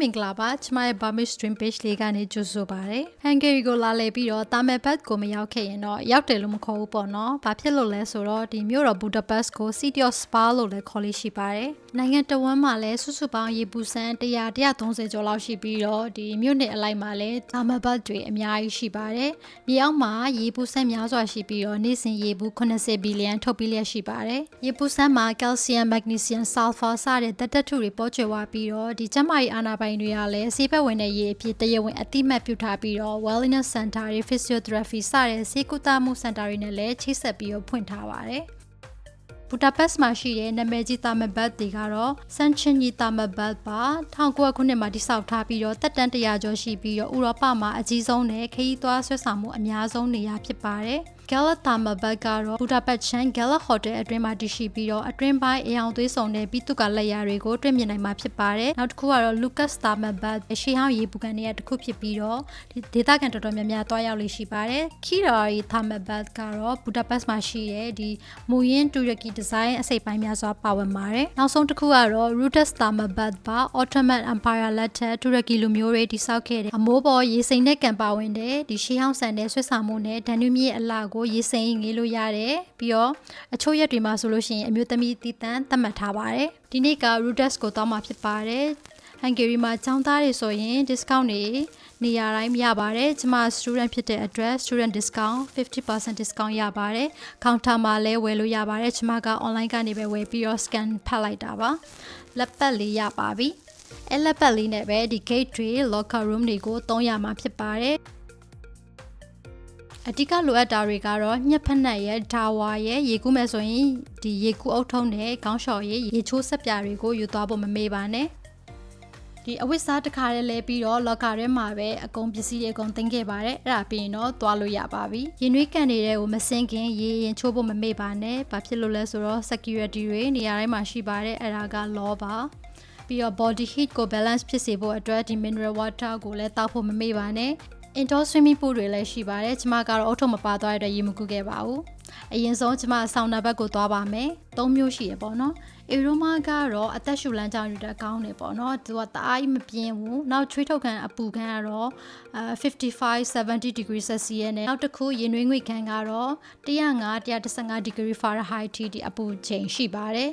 မင်္ဂလာပါကျမရဲ့ Burmese Stream Page လေးကနေကြိုဆိုပါရစေ။ Hungary ကိုလာလည်ပြီးတော့တာမယ်ဘတ်ကိုမရောက်ခဲ့ရင်တော့ရောက်တယ်လို့မခေါ်ဘူးပေါ့နော်။ဘာဖြစ်လို့လဲဆိုတော့ဒီမြို့တော် Budapest ကို City of Spa လို့လည်းခေါ်လို့ရှိပါတယ်။နိုင်ငံတော်ဝန်မှာလည်းစုစုပေါင်းရေပူစံ130ကျော်လောက်ရှိပြီးတော့ဒီမြို့နယ်အလိုက်မှာလည်းတာမယ်ဘတ်တွေအများကြီးရှိပါတယ်။မြေအောက်မှာရေပူစံများစွာရှိပြီးတော့နေ့စဉ်ရေပူ80ဘီလီယံထုတ်ပြီးလျက်ရှိပါတယ်။ရေပူစံမှာ calcium, magnesium, sulfur စတဲ့ဓာတ်သတ္တုတွေပေါ်ကျွယ်ဝပြီးတော့ဒီကျန်းမာရေးအာဏာပိုင်တွေကလည်းဆေးဘက်ဝင်တဲ့ရေအဖြစ်တရားဝင်အတိမတ်ပြုထားပြီးတော့ wellness center တွေ physiotherapy စတဲ့ဆေးကုသမှုစင်တာတွေနဲ့လည်းချိတ်ဆက်ပြီးတော့ဖွင့်ထားပါတယ်။ဘူဒါပက်စ်မှာရှိတဲ့နာမည်ကြီးတာမဘတ်တွေကတော့ဆန်ချင်ကြီးတာမဘတ်ပါ1900ခုနှစ်မှာတည်ဆောက်ထားပြီးတော့တက်တန်း100ကျော်ရှိပြီးတော့ဥရောပမှာအကြီးဆုံးနဲ့ခရီးသွားဆွဲဆောင်မှုအများဆုံးနေရာဖြစ်ပါတယ်။ Gala Tamabad ကတော့ဘူဒါပက်ချန် Gala Hotel အတွင်းမှာတည်ရှိပြီးတော့အတွင်းပိုင်းအယောင်သွေးဆောင်တဲ့ပြီးသူကလက်ရာတွေကိုတွေ့မြင်နိုင်မှာဖြစ်ပါတယ်။နောက်တစ်ခုကတော့ Lucas Tamabad ရှေးဟောင်းရေပူကန်တွေကတစ်ခုဖြစ်ပြီးတော့ဒေသခံတော်တော်များများတွားရောက်လို့ရှိပါတယ်။ Kirari Tamabad ကတော့ဘူဒါပက်မှာရှိတဲ့ဒီမူရင်းတူရကီဒီဇိုင်းအစိပ်ပိုင်းများစွာပါဝင်ပါတယ်။နောက်ဆုံးတစ်ခုကတော့ Rudess Tamabad ပါ Ottoman Empire လက်ထက်တူရကီလူမျိုးတွေတည်ဆောက်ခဲ့တဲ့အမိုးပေါ်ရေစိမ်နဲ့ကံပါဝင်တဲ့ဒီရှေးဟောင်းဆန်တဲ့ဆွဲဆောင်မှုနဲ့ဒန်နူးမြစ်အလှကိုရေစိမ်ငေးလို့ရတယ်ပြီးတော့အချို့ရက်တွေမှာဆိုလို့ရှိရင်အမျိုးသမီးတည်တံ့သတ်မှတ်ထားပါတယ်ဒီနေ့က Rudess ကိုတောင်းမှာဖြစ်ပါတယ်ဟန်ဂေရီမှာကျောင်းသားတွေဆိုရင် discount တွေနေရာတိုင်းရပါတယ်ကျမ student ဖြစ်တဲ့အတွက် student discount 50% discount ရပါတယ် counter မှာလည်းဝယ်လို့ရပါတယ်ကျမက online ကနေပဲဝယ်ပြီးတော့ scan ဖတ်လိုက်တာပါလက်ပတ်လေးရပါပြီအဲလက်ပတ်လေးနဲ့ပဲဒီ gate တွေ locker room တွေကိုသုံးရမှာဖြစ်ပါတယ်အဓိကလိုအပ်တာတွေကတော့ညက်ဖက်နက်ရဲ့ဒါဝါရဲ့ရေကူးမဲ့ဆိုရင်ဒီရေကူးအုပ်ထုံးနဲ့ခေါင်းလျှော်ရဲ့ရေချိုးဆက်ပြတွေကိုယူသွားဖို့မမေ့ပါနဲ့ဒီအဝတ်စားတစ်ခါတည်းလဲပြီးတော့လော့ကာထဲမှာပဲအကုန်ပစ္စည်းတွေအကုန်သိမ်းခဲ့ပါတယ်အဲ့ဒါပြီးရင်တော့သွားလို့ရပါပြီရင်နွေးကန်တွေကိုမစင်းခင်ရေရင်ချိုးဖို့မမေ့ပါနဲ့ဘာဖြစ်လို့လဲဆိုတော့ security တွေနေရာတိုင်းမှာရှိပါတယ်အဲ့ဒါက law ပါပြီးတော့ body heat ကို balance ဖြစ်စေဖို့အတွက်ဒီ mineral water ကိုလည်းတောက်ဖို့မမေ့ပါနဲ့indoor swimming pool တွေလည်းရှိပါတယ်ကျမကတော့အုတ်ထုံမပါသွားတဲ့ရေမကူးခဲ့ပါဘူးအရင်ဆုံးကျမဆောင်းနာဘက်ကိုသွားပါမယ်၃မျိုးရှိရပေါ့နော်အေရိုမာကတော့အသက်ရှူလမ်းကြောင်းယူတဲ့ကောင်းတယ်ပေါ့နော်သူကတအားကြီးမပြင်းဘူးနောက်ချွေးထုတ်ခံအပူခံကတော့55-70 degree Celsius နဲ့နောက်တစ်ခုရေနွေးငွေ့ခံကတော့105-115 degree Fahrenheit ထိဒီအပူချိန်ရှိပါတယ်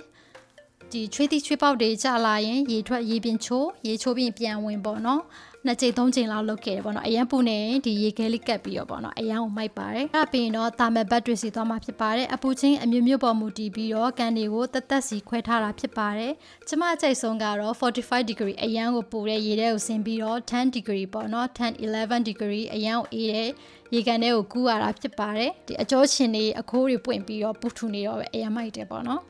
ဒီချွေးတိချွေးပေါက်တွေကျလာရင်ရေထွက်ရေပြင်ချိုးရေချိုးပြီးပြန်ဝင်ပေါ့နော်နှစ်ချိန်သုံးချိန်လောက်လုပ်ခဲ့တယ်ပေါ့နော်အရန်ပူနေဒီရေခဲလေးကပ်ပြီးတော့ပေါ့နော်အရန်ကိုမိုက်ပါတယ်အဲ့ဒါပြီးရင်တော့တာမယ်ဘတ်တွေစီသွားမှာဖြစ်ပါတယ်အပူချင်းအမျိုးမျိုးပေါ်မူတည်ပြီးတော့ကန်တွေကိုတက်တက်စီခွဲထားတာဖြစ်ပါတယ်ကျမအကြိုက်ဆုံးကတော့45 degree အရန်ကိုပူတဲ့ရေထဲကိုဆင်းပြီးတော့10 degree ပေါ့နော်10-11 degree အရန်ကိုအေးတဲ့ရေကန်တွေကိုကူးရတာဖြစ်ပါတယ်ဒီအကျောချင်းတွေအခိုးတွေပွင့်ပြီးတော့ပူထူနေတော့ပဲအရန်မိုက်တယ်ပေါ့နော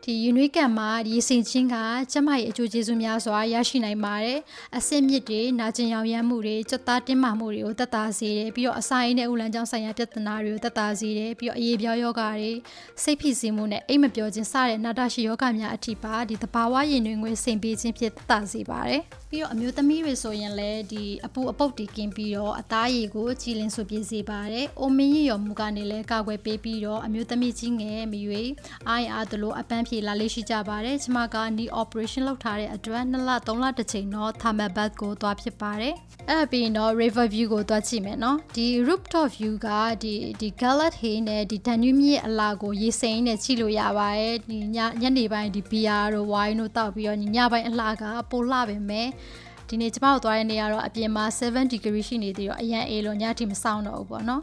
်ဒီယူနွေးကန်မှာရေစင်ချင်းကကျမရဲ့အကျိုးကျေးဇူးများစွာရရှိနိုင်ပါတယ်အဆင့်မြစ်တွေနာကျင်ရောင်ရမ်းမှုတွေကြွက်သားတင်းမာမှုတွေကိုတက်တာစေတယ်ပြီးတော့အစာရင်းနဲ့ဥလန်ကြောင့်ဆိုင်ရာပြဿနာတွေကိုတက်တာစေတယ်ပြီးတော့အရေးပြောယောဂတွေစိတ်ဖိစီးမှုနဲ့အိမ်မပြောခြင်းစတဲ့နာတာရှိယောဂများအထိပါဒီသဘာဝရည်နွေးငွေစိန်ပေးခြင်းဖြစ်တက်တာစေပါတယ်ပြီးတော့အမျိုးသမီးတွေဆိုရင်လည်းဒီအပူအပုတ်တီကင်းပြီးတော့အသားရည်ကိုကြည်လင်ဆိုပြည့်စေပါတယ်အိုမင်းရရော်မှုကနေလည်းကာကွယ်ပေးပြီးတော့အမျိုးသမီးကြီးငယ်မရွေအားရအားသလိုအပန်းဖြေလာလေးရှိကြပါတယ်ကျမက knee operation လုပ်ထားတဲ့အတွက်2လ3လတစ်ချိန်တော့ thermal bath ကိုသွားဖြစ်ပါတယ်အဲ့ပြီးတော့ river view ကိုသွားကြည့်မယ်နော်ဒီ rooftop view ကဒီ Gallat Hay နဲ့ဒီ Danube မြစ်အလာကိုရေစိမ်းနဲ့ကြည့်လို့ရပါတယ်ဒီညနေပိုင်းဒီ beer တို့ wine တို့တောက်ပြီးတော့ညပိုင်းအလှကပိုလှပဲမယ်ဒီနေ့ကျမတို့သွားတဲ့နေရာတော့အပြင်မှာ7 degree ရှိနေသေးတော့အရန်အေးလို့ညအထိမစောင်းတော့ဘူးပေါ့နော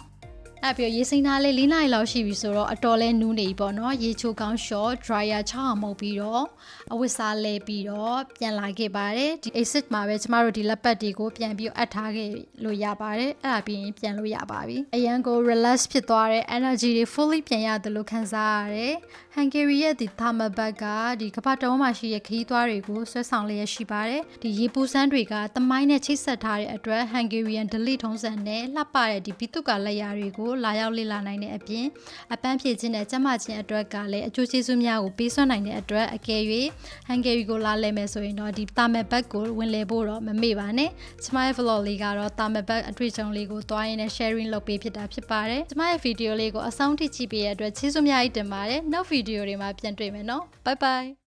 ်အဲ့ပြီးရေစိမ်းသားလေး4နာရီလောက်ရှိပြီဆိုတော့အတော်လဲနူးနေပြီပေါ့နော်ရေချိုကောင်း short dryer ချအောင်မှုတ်ပြီးတော့အဝတ်စားလဲပြီးတော့ပြန်လာခဲ့ပါတယ်ဒီ exit မှာပဲကျမတို့ဒီလက်ပတ်တွေကိုပြန်ပြီးအပ်ထားခဲ့လို့ရပါတယ်အဲ့ဒါပြီးရင်ပြန်လို့ရပါပြီအရန်ကို relax ဖြစ်သွားတဲ့ energy တွေ fully ပြန်ရတယ်လို့ခံစားရတယ်ဟန်ဂေရီရဲ့ဒီ thermal bath ကဒီကမ္ဘာတဝန်းမှာရှိတဲ့ခရီးသွားတွေကိုဆွဲဆောင်လျက်ရှိပါတယ်ဒီရေပူစမ်းတွေကတမိုင်းနဲ့ချိတ်ဆက်ထားတဲ့အတွက် Hungarian delete ထုံးစံနဲ့လှပတဲ့ဒီဘီတုကလက်ရာတွေကိုလာရောက်လေ့လာနိုင်တဲ့အပြင်အပန်းဖြေခြင်းနဲ့ကျန်းမာခြင်းအတွက်ကလည်းအကျိုးကျေးဇူးများကိုပေးစွမ်းနိုင်တဲ့အတွက်အကယ်၍ဟန်ဂေရီကိုလာလည်မယ်ဆိုရင်တော့ဒီတာမယ်ဘတ်ကိုဝင်လည်ဖို့တော့မမေ့ပါနဲ့ကျမရဲ့ vlog လေးကတော့တာမယ်ဘတ်အတွေ့အကြုံလေးကိုတွားရင်းနဲ့ sharing လုပ်ပေးဖြစ်တာဖြစ်ပါတယ်ကျမရဲ့ video လေးကိုအဆုံးထိကြည့်ပေးရတဲ့အတွက်ကျေးဇူးများကြီးတင်ပါတယ်နောက် video တွေမှာပြန်တွေ့မယ်နော် bye bye